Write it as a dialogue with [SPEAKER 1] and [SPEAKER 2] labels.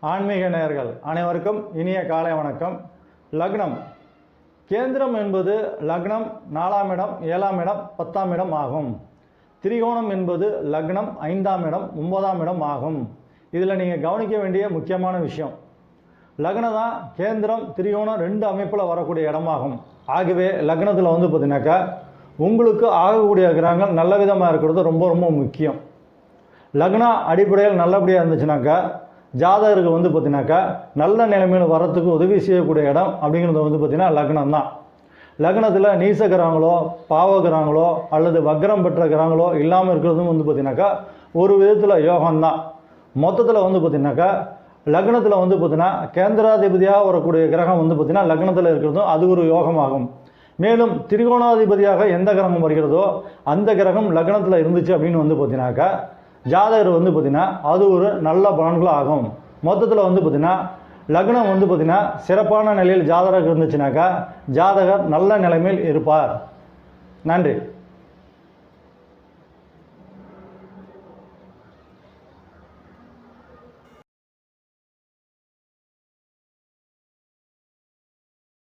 [SPEAKER 1] ஆன்மீக நேயர்கள் அனைவருக்கும் இனிய காலை வணக்கம். லக்னம் கேந்திரம் என்பது லக்னம் 4ஆம் இடம், 7ஆம் இடம், 10ஆம் இடம் ஆகும். திரிகோணம் என்பது லக்னம் 5ஆம் இடம், 9ஆம் இடம் ஆகும். இதில் நீங்கள் கவனிக்க வேண்டிய முக்கியமான விஷயம், லக்னம் தான் கேந்திரம் திரிகோணம் 2 அமைப்பில் வரக்கூடிய இடமாகும். ஆகவே லக்னத்தில் பார்த்தீங்கன்னாக்கா உங்களுக்கு ஆகக்கூடிய கிரகங்கள் நல்ல விதமாக இருக்கிறது ரொம்ப ரொம்ப முக்கியம். லக்னம் அடிப்படையில் நல்லபடியாக இருந்துச்சுனாக்கா ஜாதகருக்கு பார்த்தீங்கன்னாக்கா நல்ல நிலைமையில் வரத்துக்கு உதவி செய்யக்கூடிய இடம் அப்படிங்கிறது பார்த்தீங்கன்னா லக்னம் தான். லக்னத்தில் நீச கிரகங்களோ பாவ கிரகங்களோ அல்லது வக்ரம் பெற்ற கிரகங்களோ இல்லாமல் இருக்கிறதும் பார்த்தீங்கன்னாக்கா ஒரு விதத்தில் யோகம்தான். மொத்தத்தில் பார்த்தீங்கன்னாக்கா லக்னத்தில் பார்த்தீங்கன்னா கேந்திராதிபதியாக வரக்கூடிய கிரகம் பார்த்தீங்கன்னா லக்னத்தில் இருக்கிறதும் அது ஒரு யோகமாகும். மேலும் திரிகோணாதிபதியாக எந்த கிரகம் வருகிறதோ அந்த கிரகம் லக்னத்தில் இருந்துச்சு அப்படின்னு பார்த்தீங்கன்னாக்கா ஜாதகர் பார்த்தீங்கன்னா அது ஒரு நல்ல பலன்கள் ஆகும். மொத்தத்தில் பார்த்தீங்கன்னா லக்னம் பார்த்தீங்கன்னா சிறப்பான நிலையில் ஜாதகர் இருந்துச்சுனாக்கா ஜாதகர் நல்ல நிலைமையில் இருப்பார். நன்றி.